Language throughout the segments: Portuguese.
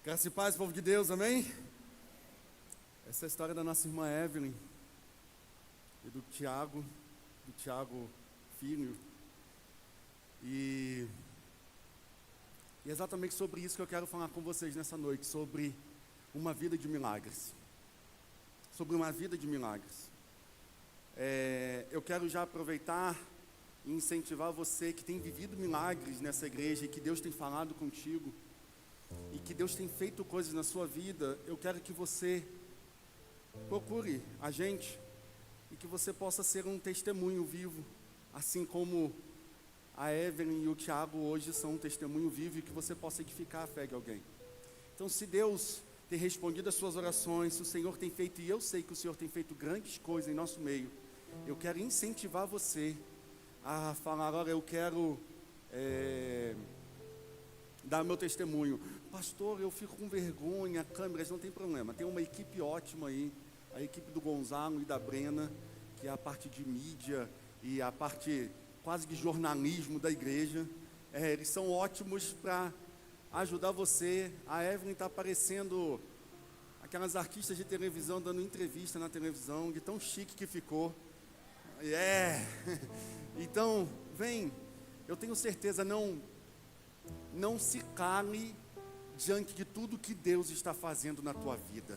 Graça e paz, povo de Deus, amém? Essa é a história da nossa irmã Evelyn e do Tiago Filho. E é exatamente sobre isso que eu quero falar com vocês nessa noite, sobre uma vida de milagres. Sobre uma vida de milagres. Eu quero já aproveitar e incentivar você que tem vivido milagres nessa igreja e que Deus tem falado contigo e que Deus tem feito coisas na sua vida. Eu quero que você procure a gente e que você possa ser um testemunho vivo, assim como a Evelyn e o Tiago hoje são um testemunho vivo, e que você possa edificar a fé de alguém. Então, se Deus tem respondido as suas orações, se o Senhor tem feito, e eu sei que o Senhor tem feito grandes coisas em nosso meio, eu quero incentivar você a falar: olha, eu quero dar meu testemunho. Pastor, eu fico com vergonha, câmeras, não tem problema, tem uma equipe ótima aí, a equipe do Gonzalo e da Brena, que é a parte de mídia e a parte quase de jornalismo da igreja. Eles são ótimos para ajudar você. A Evelyn está parecendo aquelas artistas de televisão dando entrevista na televisão, de tão chique que ficou. Então, vem, eu tenho certeza, não se cale diante de tudo que Deus está fazendo na tua vida.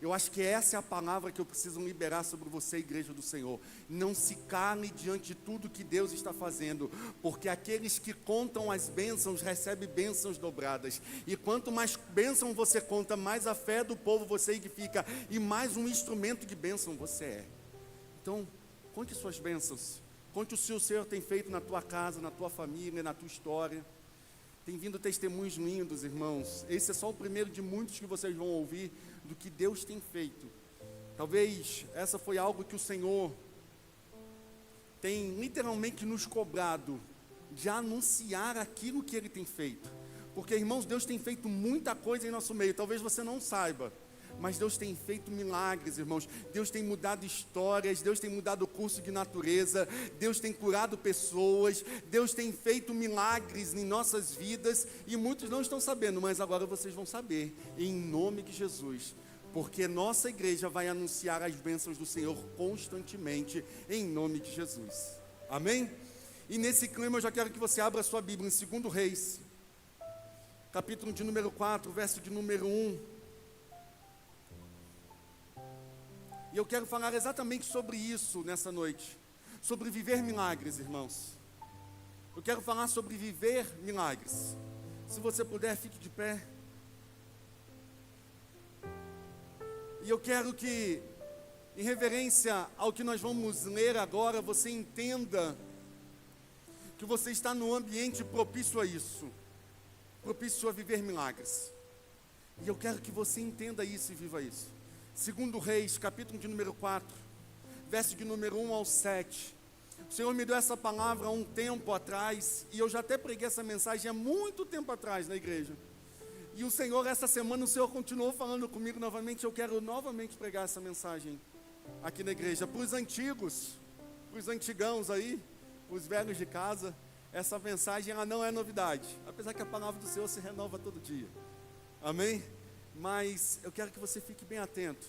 Eu acho que essa é a palavra que eu preciso liberar sobre você, igreja do Senhor. Não se cale diante de tudo que Deus está fazendo, porque aqueles que contam as bênçãos recebem bênçãos dobradas. E quanto mais bênção você conta, mais a fé do povo você edifica, e mais um instrumento de bênção você é. Então, conte suas bênçãos. Conte o que o Senhor tem feito na tua casa, na tua família, na tua história. Tem vindo testemunhos lindos, irmãos. Esse é só o primeiro de muitos que vocês vão ouvir do que Deus tem feito. Talvez essa foi algo que o Senhor tem literalmente nos cobrado, de anunciar aquilo que Ele tem feito. Porque, irmãos, Deus tem feito muita coisa em nosso meio. Talvez você não saiba, mas Deus tem feito milagres, irmãos. Deus tem mudado histórias, Deus tem mudado o curso de natureza, Deus tem curado pessoas, Deus tem feito milagres em nossas vidas, e muitos não estão sabendo, mas agora vocês vão saber, em nome de Jesus, porque nossa igreja vai anunciar as bênçãos do Senhor constantemente, em nome de Jesus, amém? E nesse clima eu já quero que você abra a sua Bíblia em 2 Reis, capítulo de número 4, verso de número 1. E eu quero falar exatamente sobre isso nessa noite, sobre viver milagres, irmãos. Eu quero falar sobre viver milagres. Se você puder, fique de pé. E eu quero que, em reverência ao que nós vamos ler agora, você entenda que você está num ambiente propício a isso, propício a viver milagres. E eu quero que você entenda isso e viva isso. 2 Reis, capítulo de número 4, verso de número 1 ao 7. O Senhor me deu essa palavra há um tempo atrás, e eu já até preguei essa mensagem há muito tempo atrás na igreja. E o Senhor, essa semana, o Senhor continuou falando comigo novamente. Eu quero novamente pregar essa mensagem aqui na igreja. Para os antigos, para os antigãos aí, para os velhos de casa, essa mensagem ela não é novidade, apesar que a palavra do Senhor se renova todo dia, amém? Mas eu quero que você fique bem atento.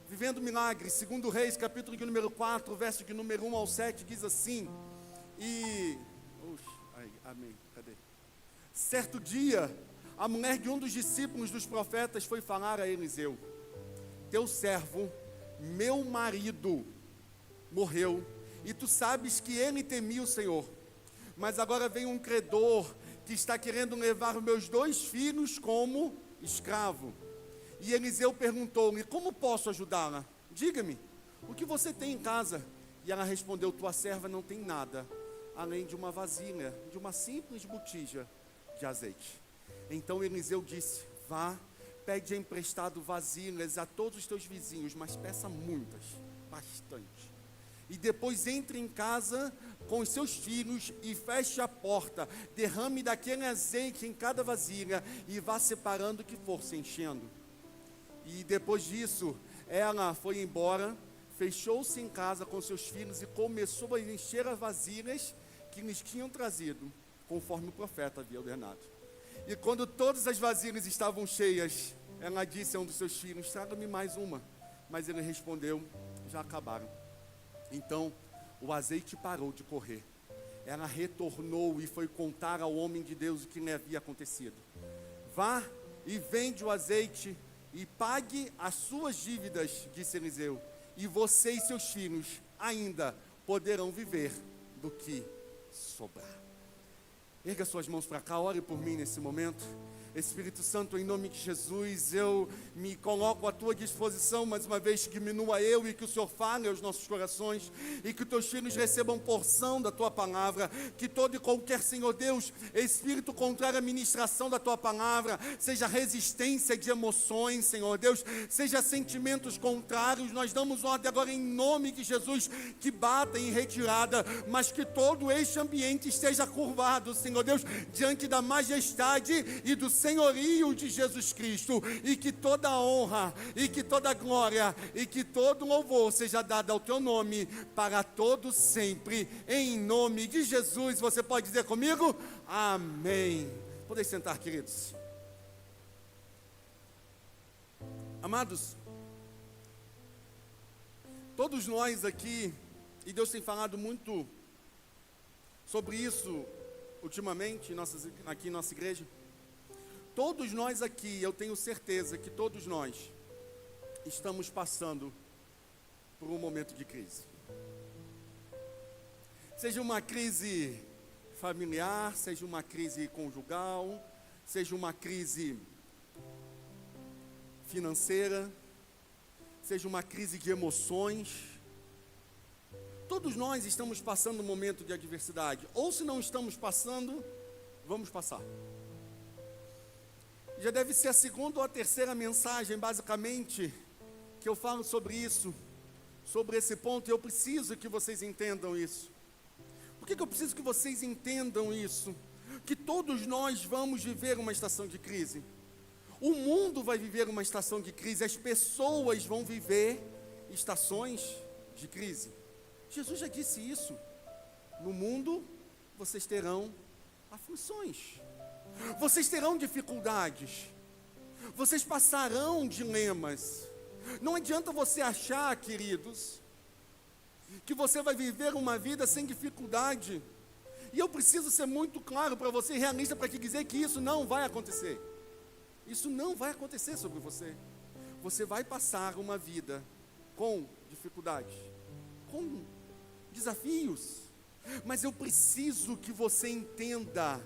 Vivendo milagres, 2 Reis, capítulo de número 4, verso de número 1 ao 7, diz assim. Amém, cadê? Certo dia, a mulher de um dos discípulos dos profetas foi falar a Eliseu: teu servo, meu marido, morreu, e tu sabes que ele temia o Senhor. Mas agora vem um credor que está querendo levar os meus 2 filhos como escravo. E Eliseu perguntou-lhe: como posso ajudá-la? Diga-me, o que você tem em casa? E ela respondeu: tua serva não tem nada, além de uma vasilha, de uma simples botija de azeite. Então Eliseu disse: vá, pede emprestado vasilhas a todos os teus vizinhos, mas peça muitas, bastante. E depois entre em casa com os seus filhos e feche a porta, derrame daquele azeite em cada vasilha e vá separando o que for se enchendo. E depois disso, ela foi embora, fechou-se em casa com seus filhos e começou a encher as vasilhas que lhes tinham trazido, conforme o profeta havia ordenado. E quando todas as vasilhas estavam cheias, ela disse a um dos seus filhos: traga-me mais uma. Mas ele respondeu: já acabaram. Então o azeite parou de correr. Ela retornou e foi contar ao homem de Deus o que lhe havia acontecido. Vá e vende o azeite e pague as suas dívidas, disse Eliseu, e você e seus filhos ainda poderão viver do que sobrar. Erga suas mãos para cá, ore por mim nesse momento. Espírito Santo, em nome de Jesus, eu me coloco à tua disposição, mais uma vez, que diminua eu e que o Senhor fale aos nossos corações, e que os teus filhos recebam porção da tua palavra, que todo e qualquer, Senhor Deus, espírito contrário à ministração da tua palavra, seja resistência de emoções, Senhor Deus, seja sentimentos contrários, nós damos ordem agora em nome de Jesus, que bata em retirada, mas que todo este ambiente esteja curvado, Senhor Deus, diante da majestade e do senhorio de Jesus Cristo, e que toda honra, e que toda glória, e que todo louvor seja dado ao teu nome, para todo sempre, em nome de Jesus. Você pode dizer comigo? Amém. Podem sentar, queridos. Amados, todos nós aqui, e Deus tem falado muito sobre isso ultimamente, aqui em nossa igreja. Todos nós aqui, eu tenho certeza que todos nós estamos passando por um momento de crise. Seja uma crise familiar, seja uma crise conjugal, seja uma crise financeira, seja uma crise de emoções. Todos nós estamos passando um momento de adversidade. Ou se não estamos passando, vamos passar. Já deve ser a segunda ou a terceira mensagem, basicamente, que eu falo sobre isso, sobre esse ponto, e eu preciso que vocês entendam isso. Por que eu preciso que vocês entendam isso? Que todos nós vamos viver uma estação de crise. O mundo vai viver uma estação de crise, as pessoas vão viver estações de crise. Jesus já disse isso. No mundo, vocês terão aflições. Vocês terão dificuldades, vocês passarão dilemas. Não adianta você achar, queridos, que você vai viver uma vida sem dificuldade. E eu preciso ser muito claro para você, realista, para te dizer que isso não vai acontecer. Isso não vai acontecer sobre você. Você vai passar uma vida com dificuldades, com desafios. Mas eu preciso que você entenda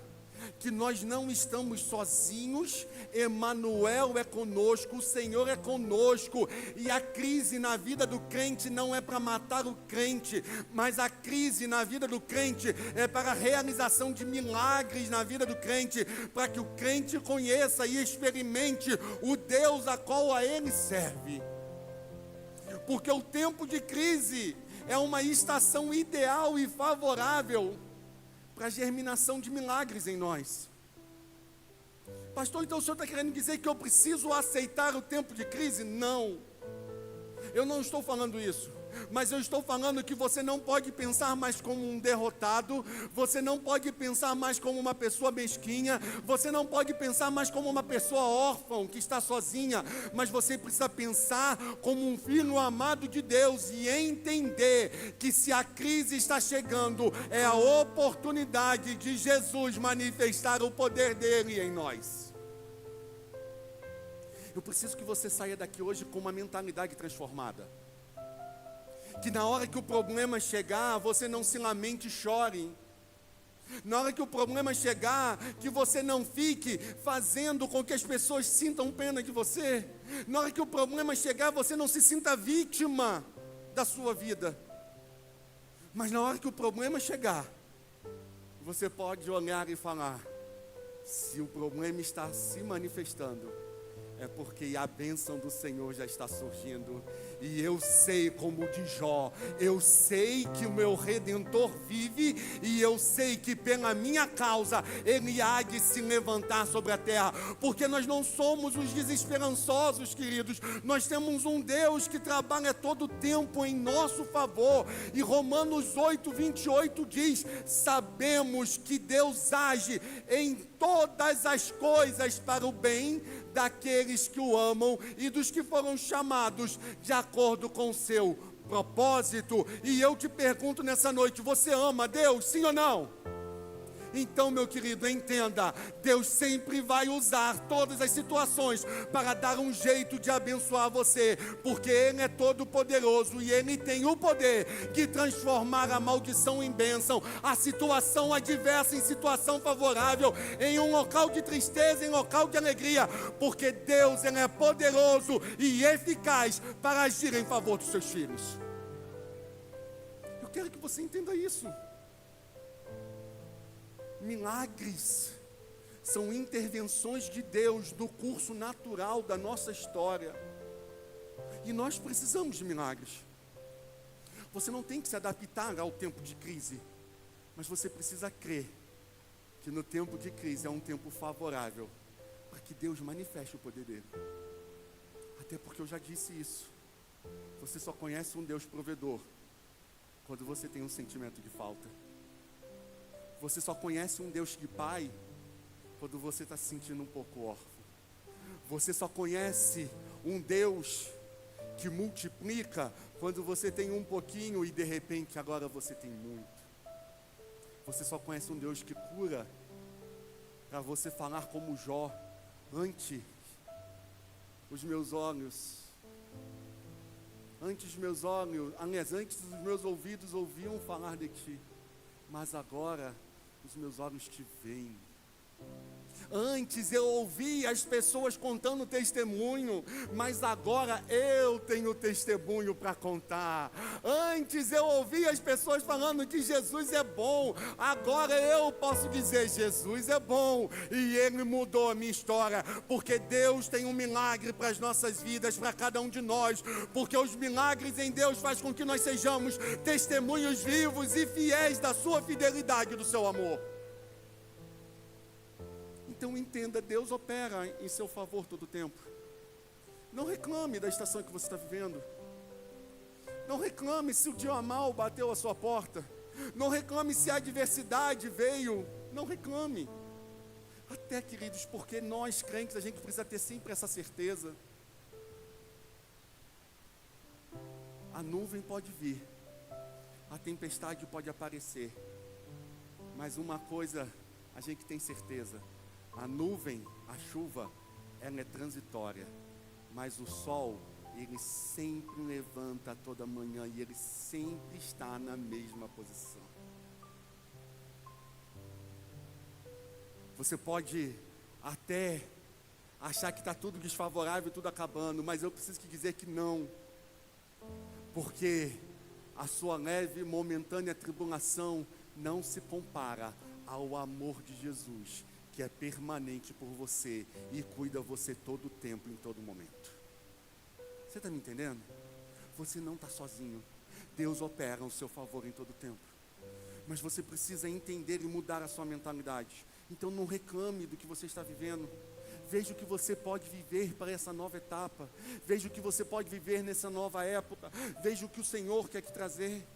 que nós não estamos sozinhos. Emanuel é conosco, o Senhor é conosco, e a crise na vida do crente não é para matar o crente, mas a crise na vida do crente é para a realização de milagres na vida do crente, para que o crente conheça e experimente o Deus a qual a ele serve. Porque o tempo de crise é uma estação ideal e favorável para a germinação de milagres em nós. Pastor, então o senhor está querendo dizer que eu preciso aceitar o tempo de crise? Não, eu não estou falando isso. Mas eu estou falando que você não pode pensar mais como um derrotado, você não pode pensar mais como uma pessoa mesquinha, você não pode pensar mais como uma pessoa órfã que está sozinha, mas você precisa pensar como um filho amado de Deus e entender que se a crise está chegando, é a oportunidade de Jesus manifestar o poder dele em nós. Eu preciso que você saia daqui hoje com uma mentalidade transformada. Que na hora que o problema chegar, você não se lamente e chore. Na hora que o problema chegar, que você não fique fazendo com que as pessoas sintam pena de você. Na hora que o problema chegar, você não se sinta vítima da sua vida. Mas na hora que o problema chegar, você pode olhar e falar: se o problema está se manifestando, é porque a bênção do Senhor já está surgindo. E eu sei, como de Jó, eu sei que o meu Redentor vive, e eu sei que pela minha causa Ele há de se levantar sobre a terra. Porque nós não somos os desesperançosos, queridos. Nós temos um Deus que trabalha todo o tempo em nosso favor. E Romanos 8:28 diz: sabemos que Deus age em todas as coisas para o bem daqueles que o amam e dos que foram chamados de acordo com o seu propósito. E eu te pergunto nessa noite, você ama Deus, sim ou não? Então, meu querido, entenda, Deus sempre vai usar todas as situações para dar um jeito de abençoar você, porque Ele é todo poderoso e Ele tem o poder de transformar a maldição em bênção, a situação adversa em situação favorável, em um local de tristeza, em local de alegria, porque Deus, Ele é poderoso e eficaz para agir em favor dos seus filhos. Eu quero que você entenda isso. Milagres são intervenções de Deus no curso natural da nossa história. E nós precisamos de milagres. Você não tem que se adaptar ao tempo de crise, mas você precisa crer que no tempo de crise é um tempo favorável para que Deus manifeste o poder dele. Até porque eu já disse isso. Você só conhece um Deus provedor quando você tem um sentimento de falta. Você só conhece um Deus de Pai quando você está se sentindo um pouco órfão. Você só conhece um Deus que multiplica quando você tem um pouquinho e de repente agora você tem muito. Você só conhece um Deus que cura para você falar como Jó: antes dos meus olhos, antes dos meus ouvidos ouviam falar de ti, mas agora os meus olhos te veem. Antes eu ouvia as pessoas contando testemunho, mas agora eu tenho testemunho para contar. Antes eu ouvia as pessoas falando que Jesus é bom, agora eu posso dizer: Jesus é bom, e Ele mudou a minha história, porque Deus tem um milagre para as nossas vidas, para cada um de nós, porque os milagres em Deus fazem com que nós sejamos testemunhos vivos e fiéis da sua fidelidade e do seu amor. Então entenda, Deus opera em seu favor todo o tempo. Não reclame da estação que você está vivendo. Não reclame se o dia mal bateu a sua porta. Não reclame se a adversidade veio. Não reclame. Até, queridos, porque nós crentes, a gente precisa ter sempre essa certeza. A nuvem pode vir, a tempestade pode aparecer, mas uma coisa a gente tem certeza: a nuvem, a chuva, ela é transitória, mas o sol, ele sempre levanta toda manhã e ele sempre está na mesma posição. Você pode até achar que está tudo desfavorável, tudo acabando, mas eu preciso te dizer que não, porque a sua leve e momentânea tribulação não se compara ao amor de Jesus, que é permanente por você e cuida você todo o tempo, em todo momento. Você está me entendendo? Você não está sozinho. Deus opera ao seu favor em todo o tempo. Mas você precisa entender e mudar a sua mentalidade. Então não reclame do que você está vivendo. Veja o que você pode viver para essa nova etapa. Veja o que você pode viver nessa nova época. Veja o que o Senhor quer te trazer.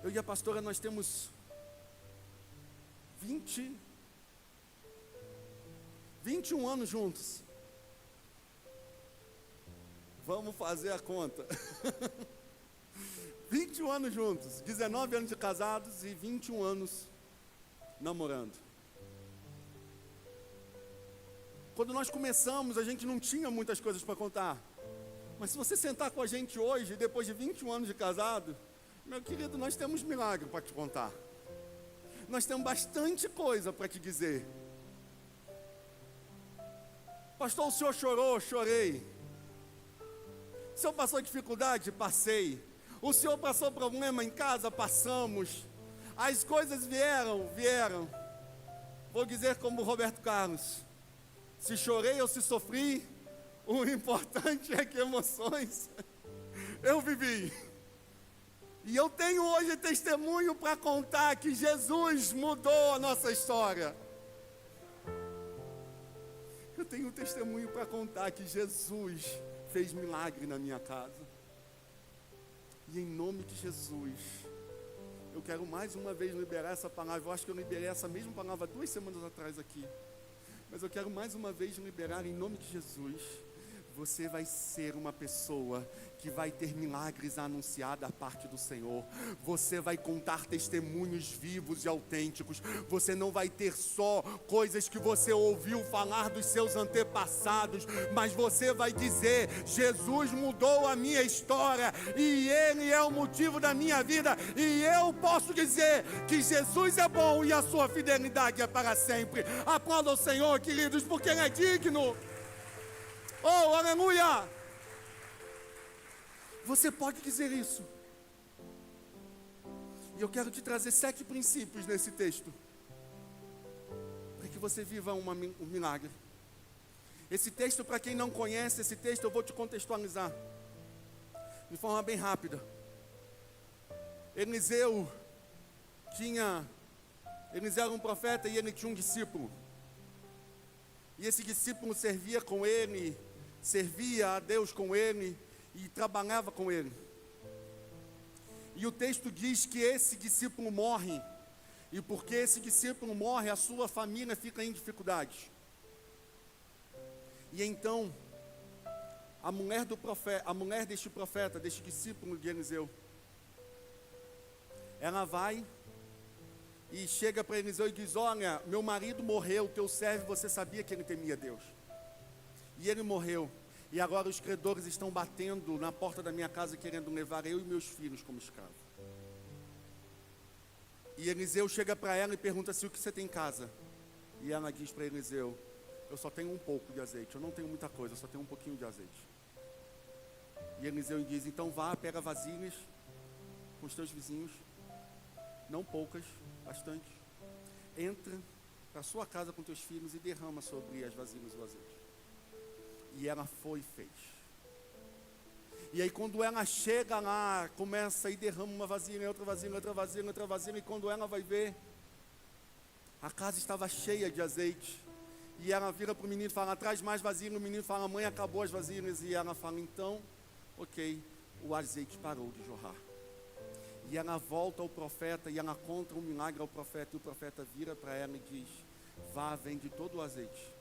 Eu e a pastora, nós temos 21 anos juntos. Vamos fazer a conta. 21 anos juntos, 19 anos de casados e 21 anos namorando. Quando nós começamos, a gente não tinha muitas coisas para contar. Mas se você sentar com a gente hoje, depois de 21 anos de casado, meu querido, nós temos milagre para te contar. Nós temos bastante coisa para te dizer. Pastor, o senhor chorou? Chorei. O senhor passou dificuldade? Passei. O senhor passou problema em casa? Passamos. As coisas vieram. Vou dizer como Roberto Carlos: se chorei ou se sofri, o importante é que emoções eu vivi. E eu tenho hoje testemunho para contar que Jesus mudou a nossa história. Eu tenho testemunho para contar que Jesus fez milagre na minha casa. E em nome de Jesus, Eu quero mais uma vez liberar essa palavra. Eu acho que eu liberei essa mesma palavra 2 semanas atrás aqui. Mas eu quero mais uma vez liberar em nome de Jesus. Você vai ser uma pessoa que vai ter milagres a anunciar da parte do Senhor. Você vai contar testemunhos vivos e autênticos. Você não vai ter só coisas que você ouviu falar dos seus antepassados, mas você vai dizer: Jesus mudou a minha história e Ele é o motivo da minha vida. E eu posso dizer que Jesus é bom e a sua fidelidade é para sempre. Aplauda o Senhor, queridos, porque Ele é digno. Oh, aleluia! Você pode dizer isso. E eu quero te trazer 7 princípios nesse texto, para que você viva um milagre. Esse texto, para quem não conhece esse texto, eu vou te contextualizar de forma bem rápida. Eliseu era um profeta e ele tinha um discípulo. E esse discípulo servia com ele, servia a Deus com ele e trabalhava com ele. E o texto diz que esse discípulo morre, e porque esse discípulo morre, a sua família fica em dificuldades. E então, a mulher deste profeta, deste discípulo de Eliseu, ela vai e chega para Eliseu e diz: olha, meu marido morreu, teu servo, você sabia que ele temia Deus. E ele morreu, e agora os credores estão batendo na porta da minha casa, querendo levar eu e meus filhos como escravos. E Eliseu chega para ela e pergunta assim: o que você tem em casa? E ela diz para Eliseu: eu só tenho um pouco de azeite, eu não tenho muita coisa, eu só tenho um pouquinho de azeite. E Eliseu diz: então vá, pega vasilhas com os teus vizinhos, não poucas, bastante, entra para sua casa com teus filhos e derrama sobre as vasilhas o azeite. E ela foi e fez. E aí quando ela chega lá, começa e derrama uma vasilha, outra vasilha, outra vasilha, outra vasilha, e quando ela vai ver, a casa estava cheia de azeite. E ela vira para o menino e fala: traz mais vasilha. O menino fala: mãe, acabou as vasilhas. E ela fala: então, ok, o azeite parou de jorrar. E ela volta ao profeta e ela conta um milagre ao profeta. E o profeta vira para ela e diz: vá, vende todo o azeite,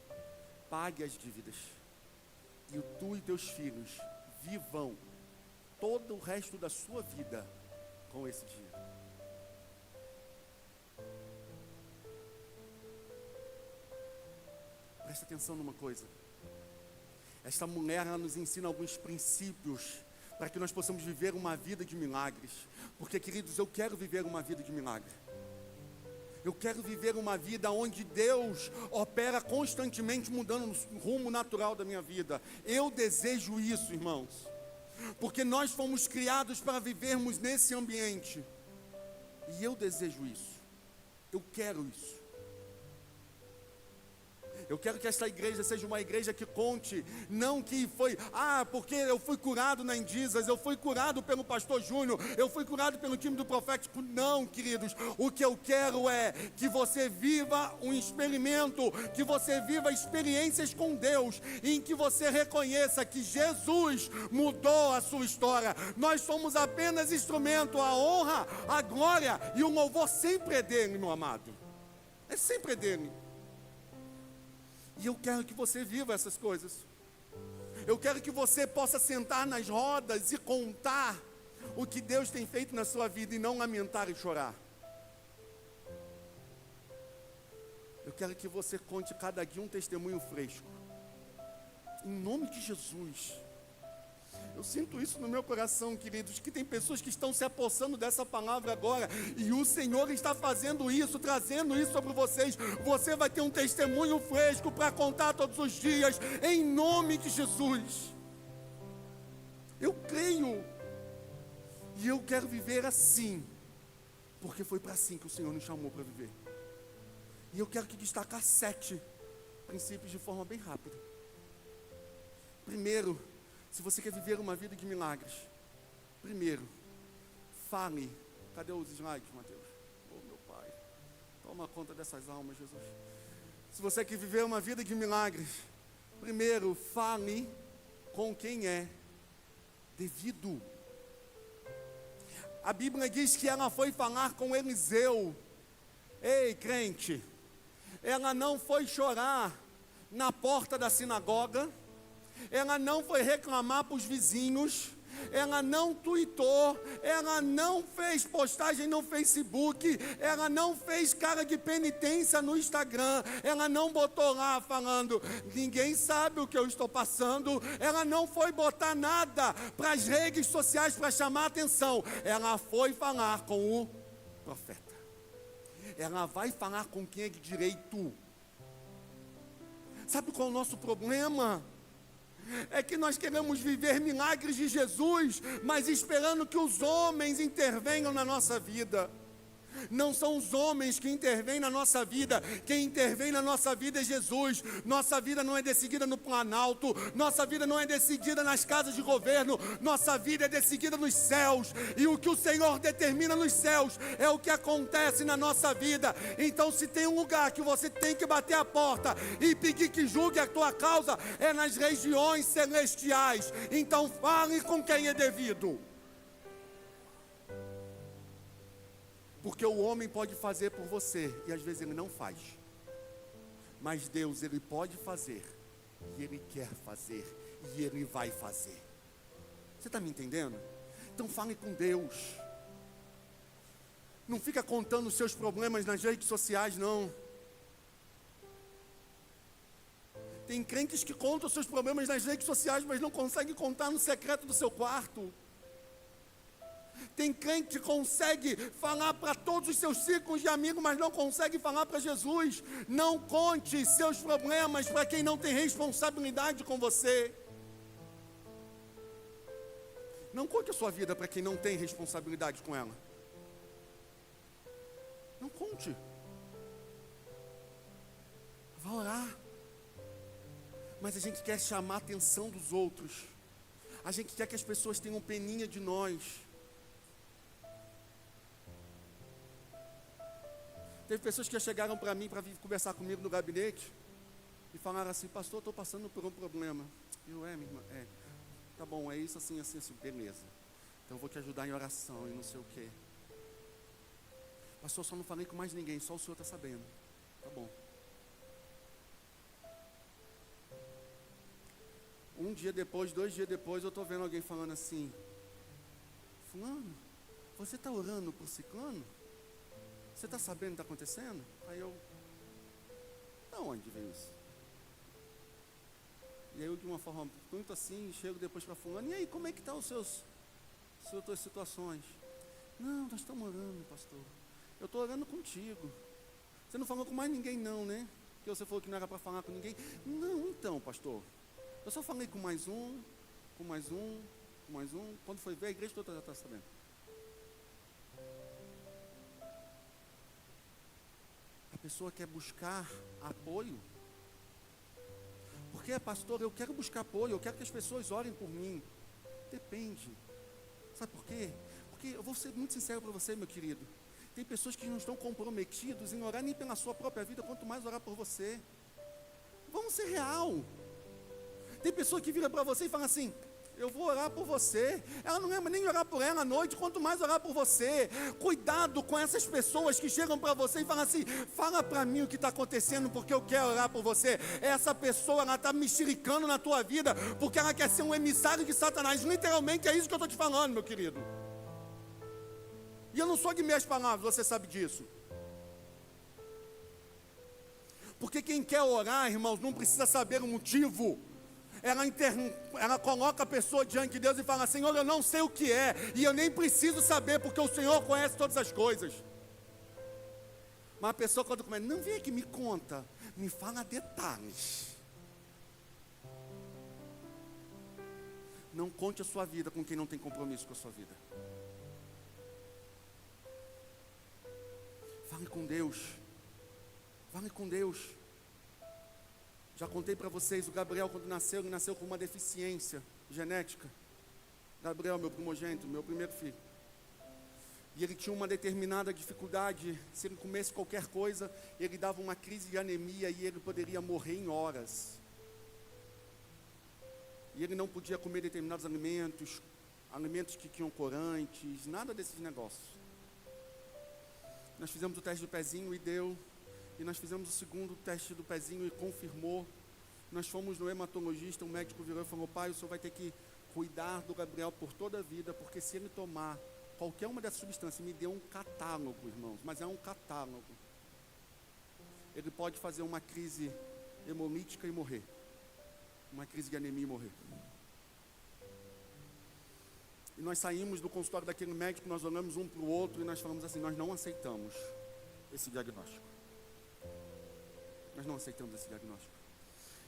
pague as dívidas, e tu e teus filhos vivam todo o resto da sua vida com esse dinheiro. Presta atenção numa coisa. Esta mulher, ela nos ensina alguns princípios para que nós possamos viver uma vida de milagres. Porque, queridos, eu quero viver uma vida de milagre. Eu quero viver uma vida onde Deus opera constantemente, mudando o rumo natural da minha vida. Eu desejo isso, irmãos. Porque nós fomos criados para vivermos nesse ambiente. E eu desejo isso. Eu quero isso. Eu quero que esta igreja seja uma igreja que conte, não que foi, porque eu fui curado na Indizas, eu fui curado pelo pastor Júnior, eu fui curado pelo time do profético. Não, queridos, o que eu quero é que você viva um experimento, que você viva experiências com Deus, em que você reconheça que Jesus mudou a sua história. Nós somos apenas instrumento, a honra, a glória e o louvor sempre é dele, meu amado. É sempre dele. E eu quero que você viva essas coisas. Eu quero que você possa sentar nas rodas e contar o que Deus tem feito na sua vida e não lamentar e chorar. Eu quero que você conte cada dia um testemunho fresco. Em nome de Jesus. Eu sinto isso no meu coração, queridos, que tem pessoas que estão se apossando dessa palavra agora, e o Senhor está fazendo isso, trazendo isso sobre vocês. Você vai ter um testemunho fresco para contar todos os dias, em nome de Jesus. Eu creio, e eu quero viver assim, porque foi para assim que o Senhor nos chamou para viver. E eu quero destacar 7 princípios de forma bem rápida. Primeiro, se você quer viver uma vida de milagres, primeiro, fale. Cadê os slides, Mateus? Oh, meu Pai, toma conta dessas almas, Jesus. Se você quer viver uma vida de milagres, primeiro, fale com quem é devido. A Bíblia diz que ela foi falar com Eliseu. Ei, crente, ela não foi chorar na porta da sinagoga, ela não foi reclamar para os vizinhos, ela não tuitou, ela não fez postagem no Facebook, ela não fez cara de penitência no Instagram, ela não botou lá falando, ninguém sabe o que eu estou passando, ela não foi botar nada para as redes sociais para chamar atenção, ela foi falar com o profeta. Ela vai falar com quem é de direito. Sabe qual é o nosso problema? É que nós queremos viver milagres de Jesus, mas esperando que os homens intervenham na nossa vida. Não são os homens que intervêm na nossa vida, quem intervém na nossa vida é Jesus. Nossa vida não é decidida no Planalto, nossa vida não é decidida nas casas de governo, nossa vida é decidida nos céus, e o que o Senhor determina nos céus é o que acontece na nossa vida. Então, se tem um lugar que você tem que bater a porta e pedir que julgue a tua causa, é nas regiões celestiais. Então fale com quem é devido. Porque o homem pode fazer por você, e às vezes ele não faz. Mas Deus, Ele pode fazer, e Ele quer fazer, e Ele vai fazer. Você está me entendendo? Então fale com Deus. Não fica contando os seus problemas nas redes sociais, não. Tem crentes que contam os seus problemas nas redes sociais, mas não conseguem contar no secreto do seu quarto. Tem crente que consegue falar para todos os seus círculos de amigos, mas não consegue falar para Jesus. Não conte seus problemas para quem não tem responsabilidade com você. Não conte a sua vida para quem não tem responsabilidade com ela. Não conte. Vá orar. Mas a gente quer chamar a atenção dos outros. A gente quer que as pessoas tenham peninha de nós. Teve pessoas que já chegaram para mim para vir conversar comigo no gabinete e falaram assim: pastor, estou passando por um problema. Eu, minha irmã, tá bom, é isso, assim, assim, assim, beleza. Então eu vou te ajudar em oração e não sei o quê. Pastor, só não falei com mais ninguém, só o senhor está sabendo. Tá bom. Um dia depois, 2 dias depois, eu estou vendo alguém falando assim: fulano, você está orando por ciclano? Você está sabendo o que está acontecendo? Aí eu, da onde veio isso? E aí eu, de uma forma muito assim, chego depois para fulano: e aí, como é que estão as suas situações? Não, nós estamos orando, pastor. Eu estou orando contigo. Você não falou com mais ninguém não, né? Porque você falou que não era para falar com ninguém. Não, então, pastor, eu só falei com mais um, com mais um, com mais um. Quando foi ver, a igreja toda já está sabendo. A pessoa quer buscar apoio. Porque, pastor, eu quero buscar apoio, eu quero que as pessoas orem por mim. Depende. Sabe por quê? Porque eu vou ser muito sincero para você, meu querido. Tem pessoas que não estão comprometidos em orar nem pela sua própria vida, quanto mais orar por você. Vamos ser real. Tem pessoa que vira para você e fala assim: eu vou orar por você. Ela não lembra nem orar por ela à noite, quanto mais orar por você. Cuidado com essas pessoas que chegam para você e falam assim: fala para mim o que está acontecendo, porque eu quero orar por você. Essa pessoa, ela está mexericando na tua vida, porque ela quer ser um emissário de Satanás. Literalmente é isso que eu estou te falando, meu querido. E eu não sou de meias palavras, você sabe disso. Porque quem quer orar, irmãos, não precisa saber o motivo. Ela coloca a pessoa diante de Deus e fala: Senhor, eu não sei o que é, e eu nem preciso saber, porque o Senhor conhece todas as coisas. Mas a pessoa, quando começa: não, vem aqui, me conta, me fala detalhes. Não conte a sua vida com quem não tem compromisso com a sua vida. Fale com Deus. Fale com Deus. Já contei para vocês, o Gabriel, quando nasceu, ele nasceu com uma deficiência genética. Gabriel, meu primogênito, meu primeiro filho. E ele tinha uma determinada dificuldade. Se ele comesse qualquer coisa, ele dava uma crise de anemia e ele poderia morrer em horas. E ele não podia comer determinados alimentos. alimentos que tinham corantes, nada desses negócios. Nós fizemos o teste do pezinho e deu, e nós fizemos o segundo teste do pezinho e confirmou. Nós fomos no hematologista, o médico virou e falou: pai, o senhor vai ter que cuidar do Gabriel por toda a vida, porque se ele tomar qualquer uma dessas substâncias, me deu um catálogo, irmãos, mas é um catálogo. Ele pode fazer uma crise hemolítica e morrer, uma crise de anemia e morrer. E nós saímos do consultório daquele médico, nós olhamos um para o outro e nós falamos assim: nós não aceitamos esse diagnóstico. Nós não aceitamos esse diagnóstico.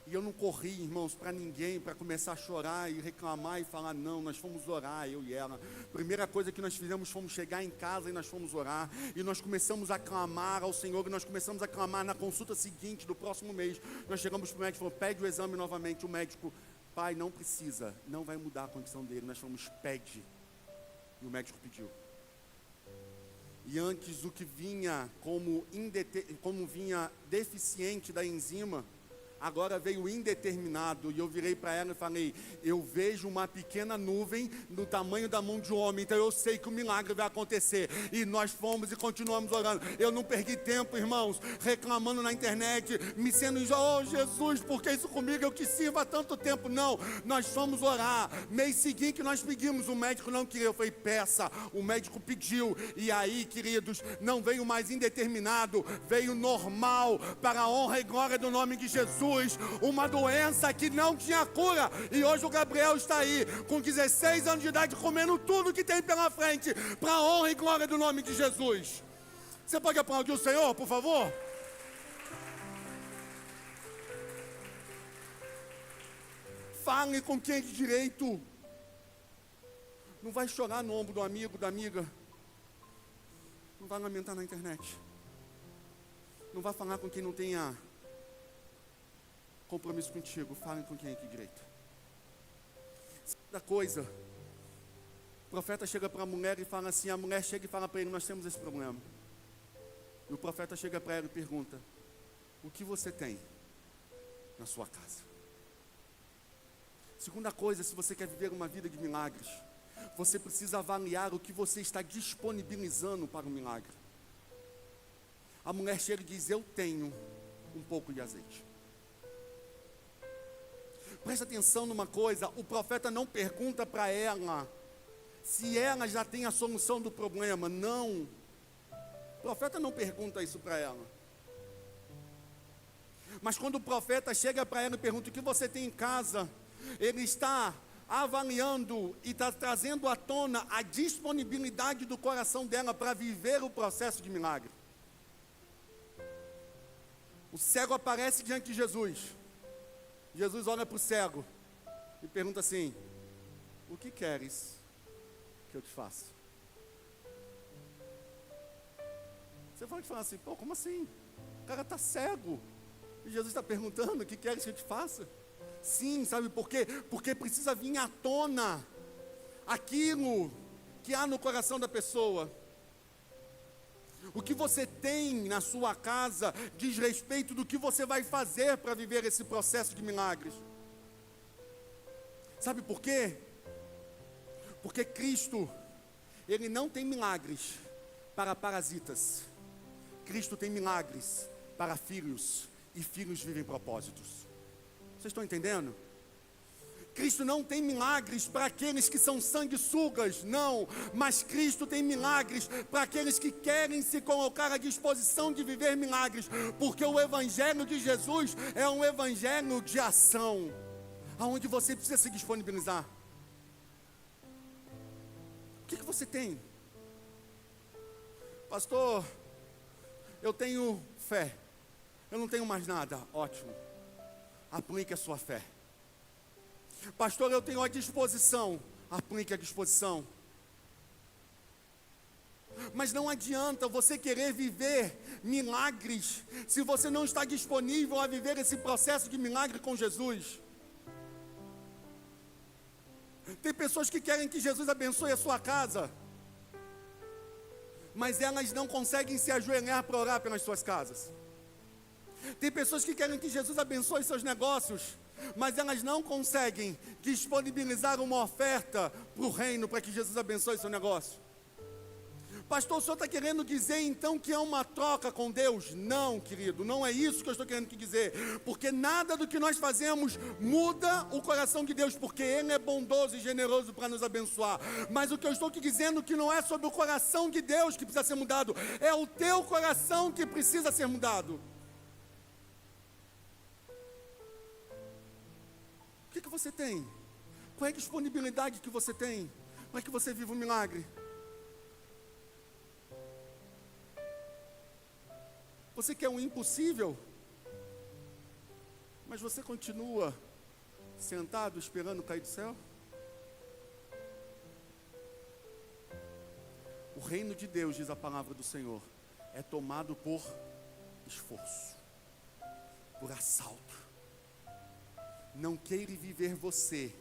E eu não corri, irmãos, para ninguém, para começar a chorar e reclamar e falar, não, nós fomos orar, eu e ela. Primeira coisa que nós fizemos, fomos chegar em casa e nós fomos orar. E nós começamos a clamar ao Senhor, e nós começamos a clamar na consulta seguinte, do próximo mês. Nós chegamos para o médico e falamos: pede o exame novamente. O médico: pai, não precisa, não vai mudar a condição dele. Nós falamos: pede. E o médico pediu. E antes o que vinha como vinha deficiente da enzima, agora veio indeterminado. E eu virei para ela e falei: eu vejo uma pequena nuvem do tamanho da mão de um homem, então eu sei que o milagre vai acontecer. E nós fomos e continuamos orando. Eu não perdi tempo, irmãos, reclamando na internet, me sendo: oh Jesus, por que isso comigo? Eu te sirvo há tanto tempo. Não, nós fomos orar. Mês seguinte nós pedimos, o médico não queria. Eu falei: peça. O médico pediu. E aí, queridos, não veio mais indeterminado, veio normal, para a honra e glória do nome de Jesus. Uma doença que não tinha cura, e hoje o Gabriel está aí com 16 anos de idade, comendo tudo que tem pela frente, para a honra e glória do nome de Jesus. Você pode aplaudir o Senhor, por favor? Fale com quem é de direito. Não vai chorar no ombro do amigo, da amiga. Não vai lamentar na internet. Não vai falar com quem não tenha compromisso contigo. Falem com quem é aqui direito. Segunda coisa, o profeta chega para a mulher e fala assim, a mulher chega e fala para ele: nós temos esse problema. E o profeta chega para ela e pergunta: o que você tem na sua casa? Segunda coisa, se você quer viver uma vida de milagres, você precisa avaliar o que você está disponibilizando para o milagre. A mulher chega e diz: eu tenho um pouco de azeite. Presta atenção numa coisa, o profeta não pergunta para ela se ela já tem a solução do problema. Não, o profeta não pergunta isso para ela. Mas quando o profeta chega para ela e pergunta: o que você tem em casa? Ele está avaliando e está trazendo à tona a disponibilidade do coração dela para viver o processo de milagre. O cego aparece diante de Jesus. Jesus olha para o cego e pergunta assim: o que queres que eu te faça? Você pode falar assim: pô, como assim? O cara está cego e Jesus está perguntando: o que queres que eu te faça? Sim, sabe por quê? Porque precisa vir à tona aquilo que há no coração da pessoa. O que você tem na sua casa diz respeito do que você vai fazer para viver esse processo de milagres. Sabe por quê? Porque Cristo, Ele não tem milagres para parasitas. Cristo tem milagres para filhos, e filhos vivem propósitos. Vocês estão entendendo? Cristo não tem milagres para aqueles que são sanguessugas, não. Mas Cristo tem milagres para aqueles que querem se colocar à disposição de viver milagres. Porque o Evangelho de Jesus é um Evangelho de ação, onde você precisa se disponibilizar. O que você tem? Pastor, eu tenho fé, eu não tenho mais nada. Ótimo, aplique a sua fé. Pastor, eu tenho a disposição. Aplique a disposição. Mas não adianta você querer viver milagres se você não está disponível a viver esse processo de milagre com Jesus. Tem pessoas que querem que Jesus abençoe a sua casa, mas elas não conseguem se ajoelhar para orar pelas suas casas. Tem pessoas que querem que Jesus abençoe seus negócios, mas elas não conseguem disponibilizar uma oferta para o reino, para que Jesus abençoe seu negócio. Pastor, o senhor está querendo dizer então que é uma troca com Deus? Não, querido, não é isso que eu estou querendo dizer, porque nada do que nós fazemos muda o coração de Deus, porque Ele é bondoso e generoso para nos abençoar. Mas o que eu estou te dizendo que não é sobre o coração de Deus que precisa ser mudado, é o teu coração que precisa ser mudado. O que você tem? Qual é a disponibilidade que você tem para que você viva um milagre? Você quer um impossível, mas você continua sentado esperando cair do céu? O reino de Deus, diz a palavra do Senhor, é tomado por esforço, por assalto. Não queira viver você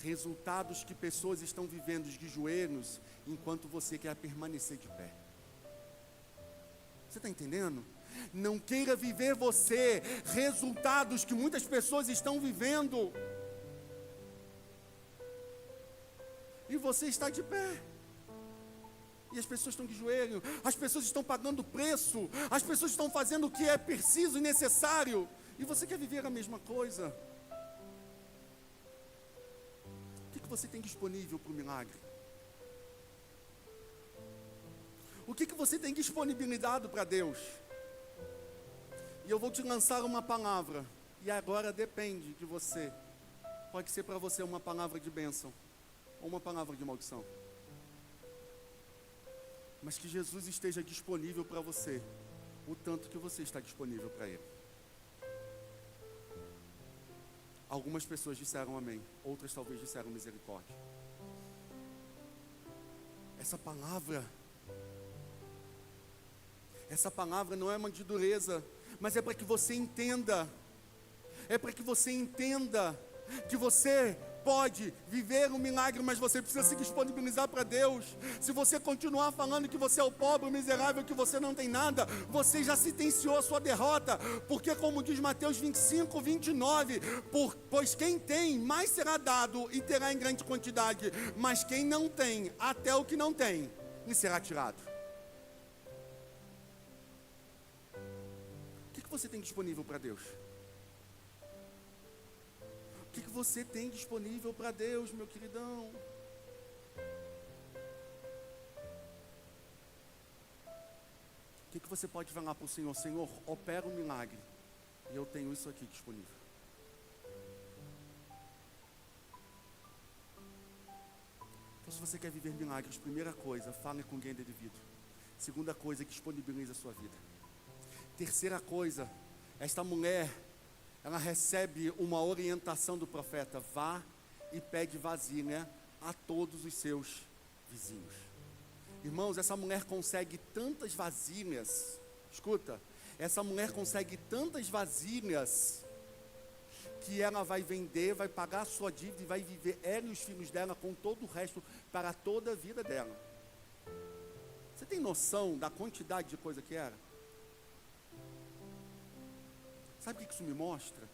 resultados que pessoas estão vivendo de joelhos, enquanto você quer permanecer de pé. Você está entendendo? Não queira viver você resultados que muitas pessoas estão vivendo, e você está de pé. E as pessoas estão de joelho, as pessoas estão pagando preço, as pessoas estão fazendo o que é preciso e necessário, e você quer viver a mesma coisa. O que você tem disponível para o milagre? O que você tem disponibilidade para Deus? E eu vou te lançar uma palavra, e agora depende de você. Pode ser para você uma palavra de bênção, ou uma palavra de maldição. Mas que Jesus esteja disponível para você, o tanto que você está disponível para Ele. Algumas pessoas disseram amém, outras talvez disseram misericórdia. Essa palavra não é uma de dureza, mas é para que você entenda, que você pode viver um milagre, mas você precisa se disponibilizar para Deus. Se você continuar falando que você é o pobre, o miserável, que você não tem nada, você já sentenciou a sua derrota, porque como diz Mateus 25, 29, pois quem tem, mais será dado e terá em grande quantidade, mas quem não tem, até o que não tem, lhe será tirado. O que você tem disponível para Deus? O que você tem disponível para Deus, meu queridão? O que você pode falar para o Senhor? Senhor, opera um milagre, e eu tenho isso aqui disponível. Então, se você quer viver milagres, primeira coisa, fale com quem é devido. Segunda coisa, disponibilize a sua vida. Terceira coisa, esta mulher, ela recebe uma orientação do profeta: vá e pegue vasilha a todos os seus vizinhos. Irmãos, essa mulher consegue tantas vasilhas, escuta, essa mulher consegue tantas vasilhas, que ela vai vender, vai pagar a sua dívida e vai viver, ela e os filhos dela, com todo o resto, para toda a vida dela. Você tem noção da quantidade de coisa que era? Sabe o que isso me mostra?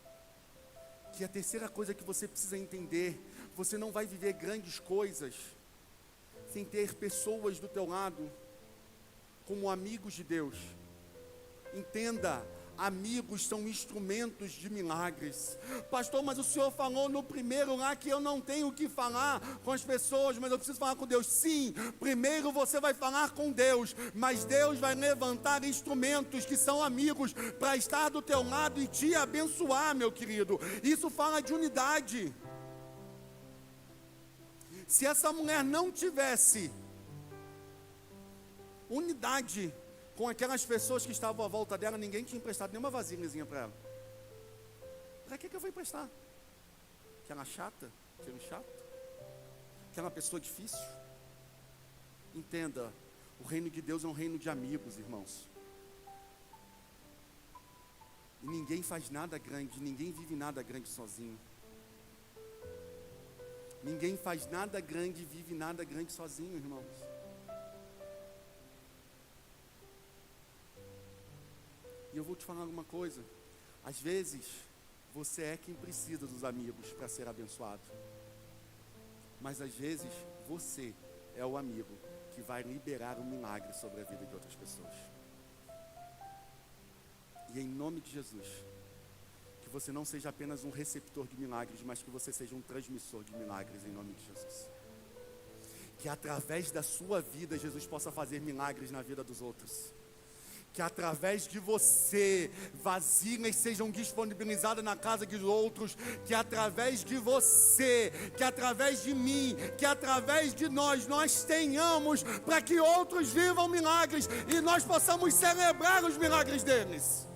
Que a terceira coisa que você precisa entender: você não vai viver grandes coisas sem ter pessoas do teu lado como amigos de Deus. Entenda, amigos são instrumentos de milagres. Pastor, mas o senhor falou no primeiro lá que eu não tenho o que falar com as pessoas, mas eu preciso falar com Deus. Sim, primeiro você vai falar com Deus, mas Deus vai levantar instrumentos que são amigos para estar do teu lado e te abençoar, meu querido. Isso fala de unidade. Se essa mulher não tivesse unidade com aquelas pessoas que estavam à volta dela, ninguém tinha emprestado nenhuma vasilhazinha para ela. Para que eu vou emprestar? Que ela é chata? Que ela é chato? Que ela é uma pessoa difícil? Entenda, o reino de Deus é um reino de amigos, irmãos. E ninguém faz nada grande, ninguém vive nada grande sozinho. Ninguém faz nada grande e vive nada grande sozinho, irmãos. E eu vou te falar alguma coisa. Às vezes, você é quem precisa dos amigos para ser abençoado. Mas às vezes, você é o amigo que vai liberar um milagre sobre a vida de outras pessoas. E em nome de Jesus, que você não seja apenas um receptor de milagres, mas que você seja um transmissor de milagres em nome de Jesus. Que através da sua vida, Jesus possa fazer milagres na vida dos outros. Que através de você, vasilhas sejam disponibilizadas na casa dos outros. Que através de você, que através de mim, que através de nós tenhamos para que outros vivam milagres e nós possamos celebrar os milagres deles.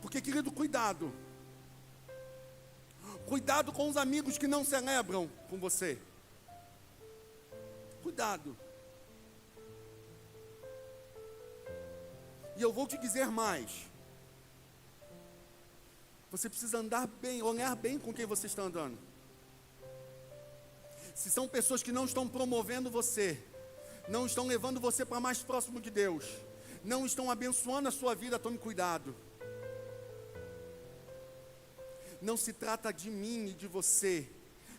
Porque, querido, cuidado. Cuidado com os amigos que não celebram com você. Cuidado. E eu vou te dizer mais. Você precisa andar bem, olhar bem com quem você está andando. Se são pessoas que não estão promovendo você, não estão levando você para mais próximo de Deus, não estão abençoando a sua vida, tome cuidado. Não se trata de mim e de você,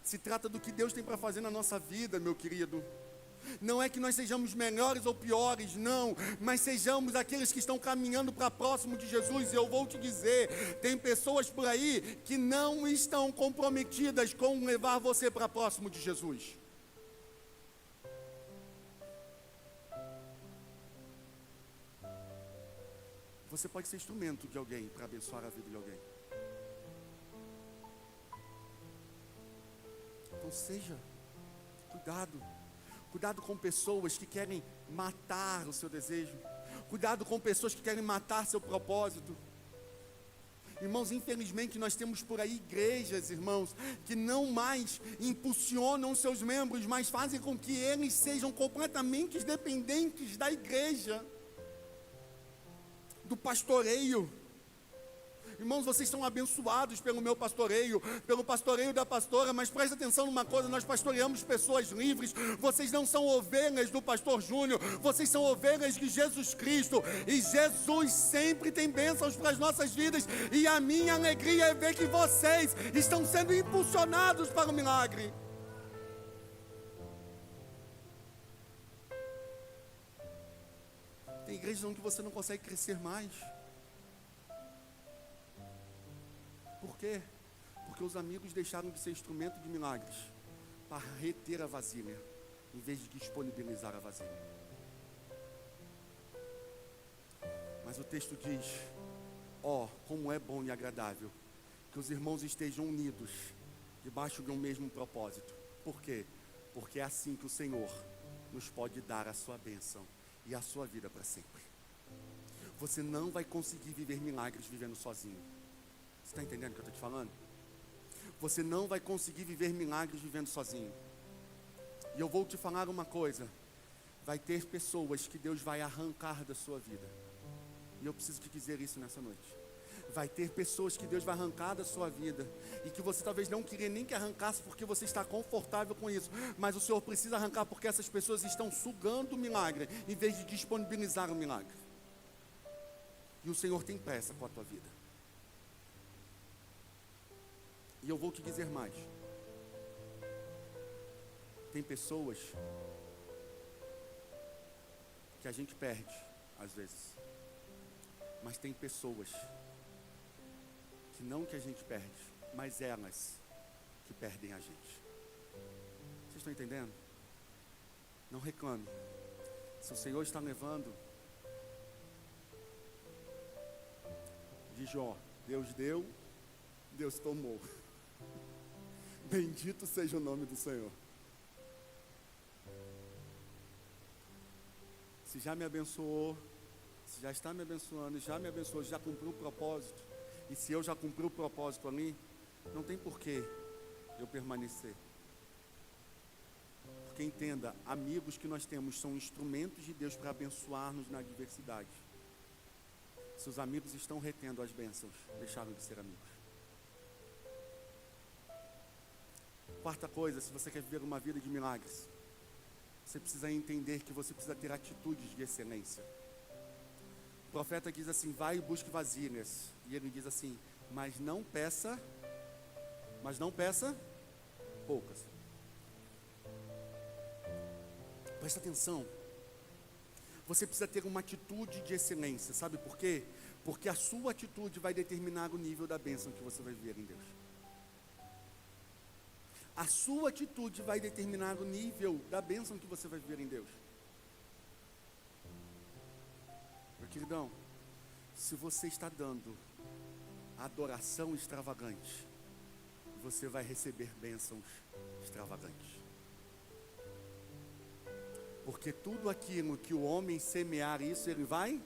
se trata do que Deus tem para fazer na nossa vida, meu querido. Não é que nós sejamos melhores ou piores, não, mas sejamos aqueles que estão caminhando para próximo de Jesus. E eu vou te dizer, tem pessoas por aí que não estão comprometidas com levar você para próximo de Jesus. Você pode ser instrumento de alguém para abençoar a vida de alguém. Então seja, cuidado. Cuidado com pessoas que querem matar o seu desejo. Cuidado com pessoas que querem matar seu propósito. Irmãos, infelizmente nós temos por aí igrejas, irmãos, que não mais impulsionam seus membros, mas fazem com que eles sejam completamente dependentes da igreja, do pastoreio. Irmãos, vocês são abençoados pelo meu pastoreio, pelo pastoreio da pastora, mas presta atenção numa coisa, nós pastoreamos pessoas livres. Vocês não são ovelhas do pastor Júnior, vocês são ovelhas de Jesus Cristo, e Jesus sempre tem bênçãos para as nossas vidas, e a minha alegria é ver que vocês estão sendo impulsionados para o milagre. Tem igrejas onde você não consegue crescer mais. Por quê? Porque os amigos deixaram de ser instrumento de milagres para reter a vasilha, em vez de disponibilizar a vasilha. Mas o texto diz: ó, como é bom e agradável que os irmãos estejam unidos debaixo de um mesmo propósito. Por quê? Porque é assim que o Senhor nos pode dar a sua bênção e a sua vida para sempre. Você não vai conseguir viver milagres vivendo sozinho. Você está entendendo o que eu estou te falando? Você não vai conseguir viver milagres vivendo sozinho. E eu vou te falar uma coisa. Vai ter pessoas que Deus vai arrancar da sua vida. E eu preciso te dizer isso nessa noite. Vai ter pessoas que Deus vai arrancar da sua vida. E que você talvez não queria nem que arrancasse porque você está confortável com isso. Mas o Senhor precisa arrancar porque essas pessoas estão sugando o milagre, em vez de disponibilizar o milagre. E o Senhor tem pressa com a tua vida. E eu vou te dizer mais. Tem pessoas que a gente perde, às vezes. Mas tem pessoas que não que a gente perde, mas elas que perdem a gente. Vocês estão entendendo? Não reclame. Se o Senhor está levando, diz: ó, Deus deu, Deus tomou. Bendito seja o nome do Senhor. Se já me abençoou, se já está me abençoando, já me abençoou, já cumpriu o propósito. E se eu já cumpri o propósito ali, não tem porquê eu permanecer. Porque entenda, amigos que nós temos são instrumentos de Deus para abençoar-nos na adversidade. Se os amigos estão retendo as bênçãos, deixaram de ser amigos. Quarta coisa, se você quer viver uma vida de milagres, você precisa entender que você precisa ter atitudes de excelência. O profeta diz assim, vai e busque vasilhas. E ele diz assim, mas não peça poucas. Presta atenção. Você precisa ter uma atitude de excelência. Sabe por quê? Porque a sua atitude vai determinar o nível da bênção que você vai viver em Deus. A sua atitude vai determinar o nível da bênção que você vai viver em Deus. Meu queridão, se você está dando adoração extravagante, você vai receber bênçãos extravagantes. Porque tudo aquilo que o homem semear, isso ele vai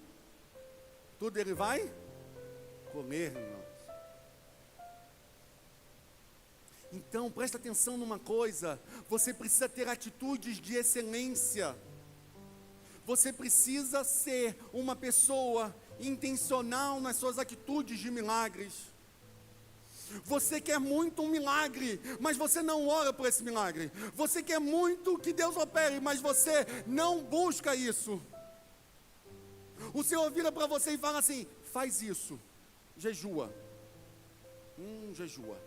colher, irmãos. Então, presta atenção numa coisa, você precisa ter atitudes de excelência. Você precisa ser uma pessoa intencional nas suas atitudes de milagres. Você quer muito um milagre, mas você não ora por esse milagre. Você quer muito que Deus opere, mas você não busca isso. O Senhor vira para você e fala assim, faz isso, jejua. Jejua.